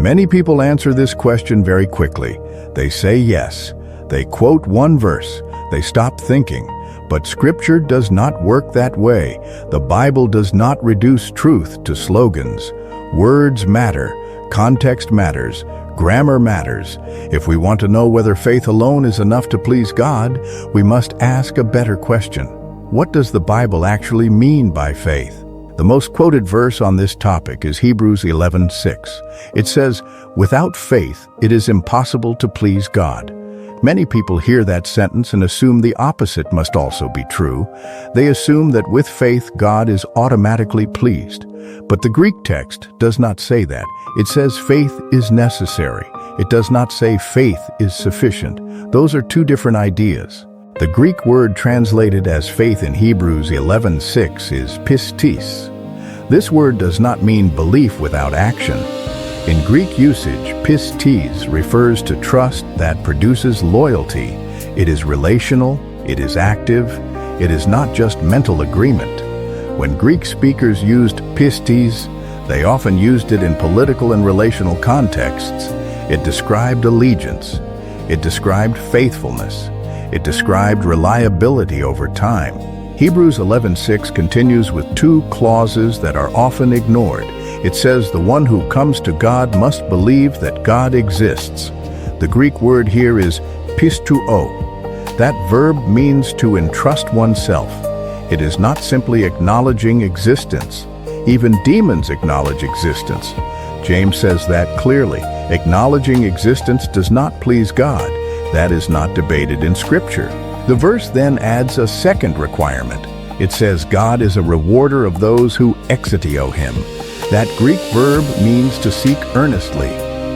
Many people answer this question very quickly. They say yes. They quote one verse. They stop thinking. But Scripture does not work that way. The Bible does not reduce truth to slogans. Words matter. Context matters. Grammar matters. If we want to know whether faith alone is enough to please God, we must ask a better question. What does the Bible actually mean by faith? The most quoted verse on this topic is Hebrews 11:6. It says, "Without faith, it is impossible to please God." Many people hear that sentence and assume the opposite must also be true. They assume that with faith, God is automatically pleased. But the Greek text does not say that. It says faith is necessary. It does not say faith is sufficient. Those are two different ideas. The Greek word translated as faith in Hebrews 11:6 is pistis. This word does not mean belief without action. In Greek usage, pistis refers to trust that produces loyalty. It is relational, it is active, it is not just mental agreement. When Greek speakers used pistis, they often used it in political and relational contexts. It described allegiance. It described faithfulness. It described reliability over time. Hebrews 11:6 continues with two clauses that are often ignored. It says the one who comes to God must believe that God exists. The Greek word here is pisteuo. That verb means to entrust oneself. It is not simply acknowledging existence. Even demons acknowledge existence. James says that clearly. Acknowledging existence does not please God. That is not debated in Scripture. The verse then adds a second requirement. It says God is a rewarder of those who exitio him. That Greek verb means to seek earnestly.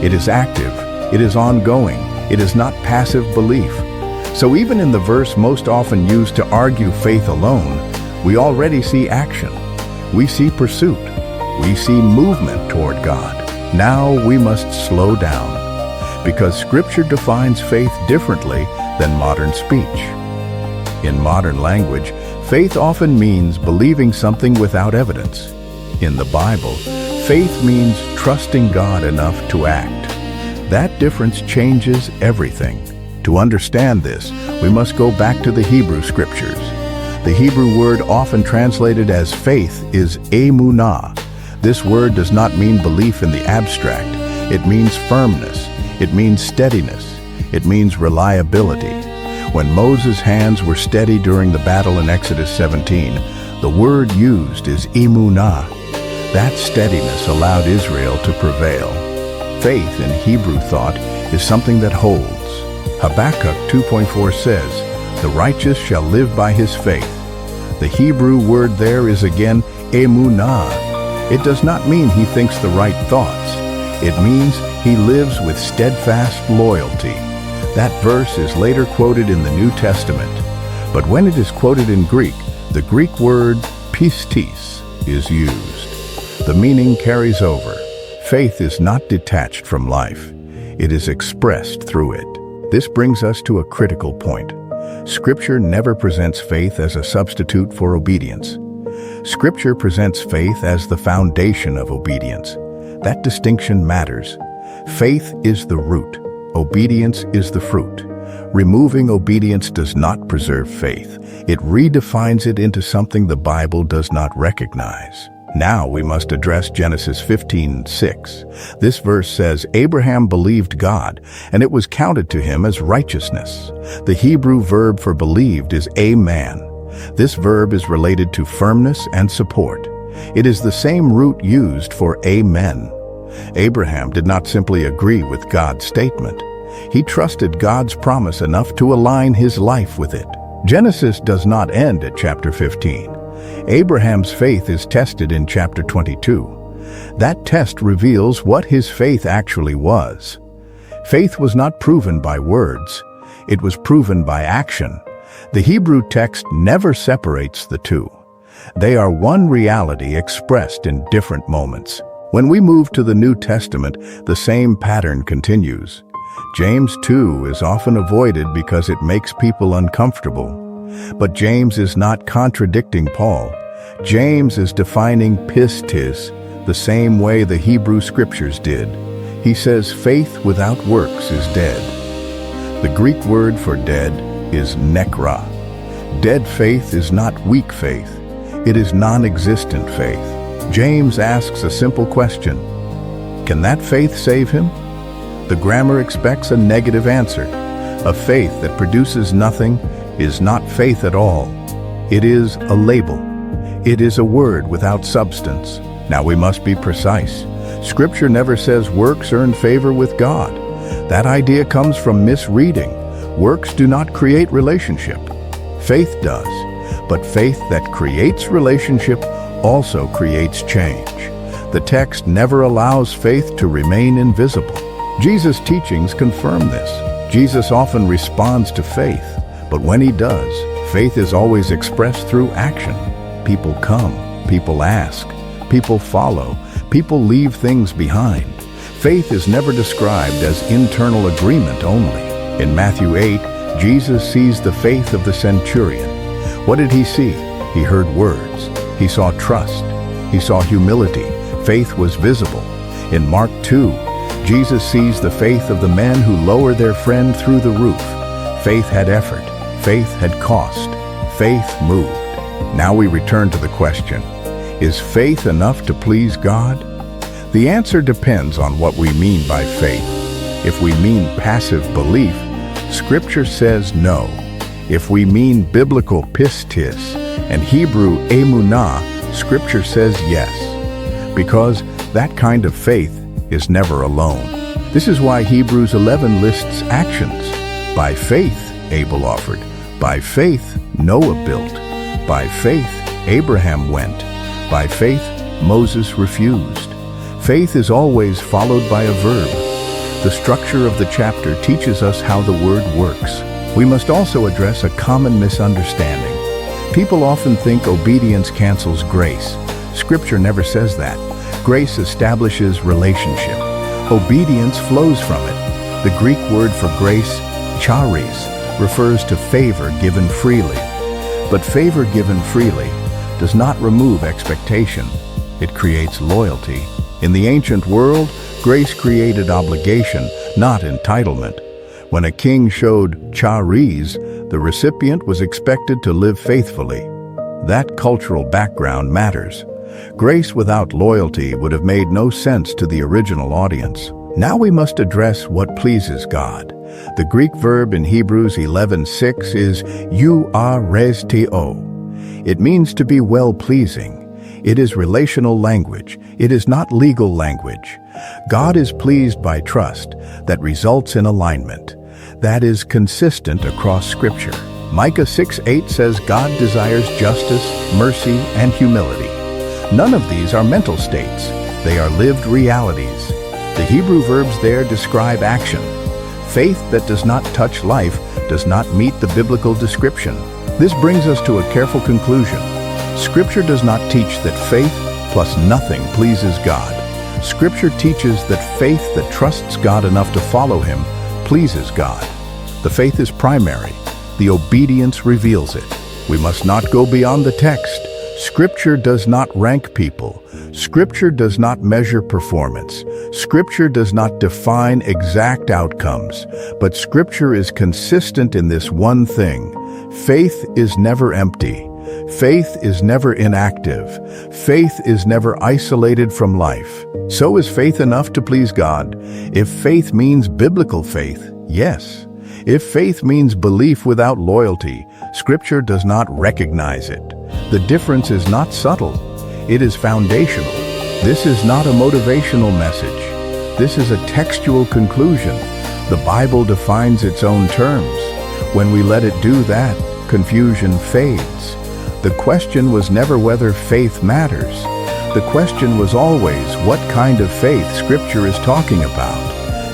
It is active. It is ongoing. It is not passive belief. So even in the verse most often used to argue faith alone, we already see action. We see pursuit. We see movement toward God. Now we must slow down, because Scripture defines faith differently than modern speech. In modern language, faith often means believing something without evidence. In the Bible, faith means trusting God enough to act. That difference changes everything. To understand this, we must go back to the Hebrew Scriptures. The Hebrew word often translated as faith is emunah. This word does not mean belief in the abstract. It means firmness. It means steadiness. It means reliability. When Moses' hands were steady during the battle in Exodus 17, the word used is emunah. That steadiness allowed Israel to prevail. Faith in Hebrew thought is something that holds. Habakkuk 2:4 says, "The righteous shall live by his faith." The Hebrew word there is again emunah. It does not mean he thinks the right thoughts. It means he lives with steadfast loyalty. That verse is later quoted in the New Testament. But when it is quoted in Greek, the Greek word pistis is used. The meaning carries over. Faith is not detached from life. It is expressed through it. This brings us to a critical point. Scripture never presents faith as a substitute for obedience. Scripture presents faith as the foundation of obedience. That distinction matters. Faith is the root. Obedience is the fruit. Removing obedience does not preserve faith. It redefines it into something the Bible does not recognize. Now we must address Genesis 15:6. This verse says, Abraham believed God, and it was counted to him as righteousness. The Hebrew verb for believed is amen. This verb is related to firmness and support. It is the same root used for amen. Abraham did not simply agree with God's statement. He trusted God's promise enough to align his life with it. Genesis does not end at chapter 15. Abraham's faith is tested in chapter 22. That test reveals what his faith actually was. Faith was not proven by words. It was proven by action. The Hebrew text never separates the two. They are one reality expressed in different moments. When we move to the New Testament, the same pattern continues. James 2 is often avoided because it makes people uncomfortable. But James is not contradicting Paul. James is defining pistis the same way the Hebrew Scriptures did. He says faith without works is dead. The Greek word for dead is nekra. Dead faith is not weak faith. It is non-existent faith. James asks a simple question. Can that faith save him? The grammar expects a negative answer. A faith that produces nothing is not faith at all. It is a label. It is a word without substance. Now we must be precise. Scripture never says works earn favor with God. That idea comes from misreading. Works do not create relationship. Faith does. But faith that creates relationship also creates change. The text never allows faith to remain invisible. Jesus' teachings confirm this. Jesus often responds to faith, but when he does, faith is always expressed through action. People come, people ask, people follow, people leave things behind. Faith is never described as internal agreement only. In Matthew 8, Jesus sees the faith of the centurion. What did he see? He heard words. He saw trust. He saw humility. Faith was visible. In Mark 2, Jesus sees the faith of the men who lower their friend through the roof. Faith had effort. Faith had cost. Faith moved. Now we return to the question, is faith enough to please God? The answer depends on what we mean by faith. If we mean passive belief, Scripture says no. If we mean biblical pistis and Hebrew emunah, Scripture says yes. Because that kind of faith is never alone. This is why Hebrews 11 lists actions. By faith, Abel offered. By faith, Noah built. By faith, Abraham went. By faith, Moses refused. Faith is always followed by a verb. The structure of the chapter teaches us how the word works. We must also address a common misunderstanding. People often think obedience cancels grace. Scripture never says that. Grace establishes relationship. Obedience flows from it. The Greek word for grace, charis, refers to favor given freely. But favor given freely does not remove expectation. It creates loyalty. In the ancient world, grace created obligation, not entitlement. When a king showed charis, the recipient was expected to live faithfully. That cultural background matters. Grace without loyalty would have made no sense to the original audience. Now we must address what pleases God. The Greek verb in Hebrews 11:6 is euarestio. It means to be well-pleasing. It is relational language. It is not legal language. God is pleased by trust that results in alignment. That is consistent across Scripture. Micah 6:8 says God desires justice, mercy, and humility. None of these are mental states. They are lived realities. The Hebrew verbs there describe action. Faith that does not touch life does not meet the biblical description. This brings us to a careful conclusion. Scripture does not teach that faith plus nothing pleases God. Scripture teaches that faith that trusts God enough to follow Him pleases God. The faith is primary. The obedience reveals it. We must not go beyond the text. Scripture does not rank people. Scripture does not measure performance. Scripture does not define exact outcomes. But Scripture is consistent in this one thing. Faith is never empty. Faith is never inactive. Faith is never isolated from life. So is faith enough to please God? If faith means biblical faith, yes. If faith means belief without loyalty, Scripture does not recognize it. The difference is not subtle. It is foundational. This is not a motivational message. This is a textual conclusion. The Bible defines its own terms. When we let it do that, confusion fades. The question was never whether faith matters. The question was always what kind of faith Scripture is talking about.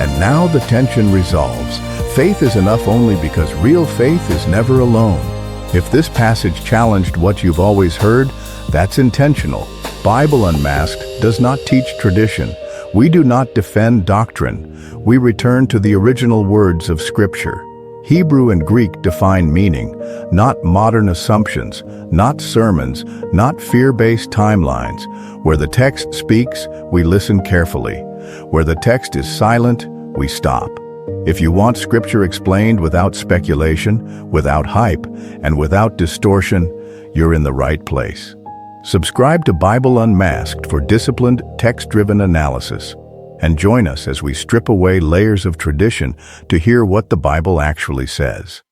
And now the tension resolves. Faith is enough only because real faith is never alone. If this passage challenged what you've always heard, that's intentional. Bible Unmasked does not teach tradition. We do not defend doctrine. We return to the original words of Scripture. Hebrew and Greek define meaning, not modern assumptions, not sermons, not fear-based timelines. Where the text speaks, we listen carefully. Where the text is silent, we stop. If you want Scripture explained without speculation, without hype, and without distortion, you're in the right place. Subscribe to Bible Unmasked for disciplined, text-driven analysis, and join us as we strip away layers of tradition to hear what the Bible actually says.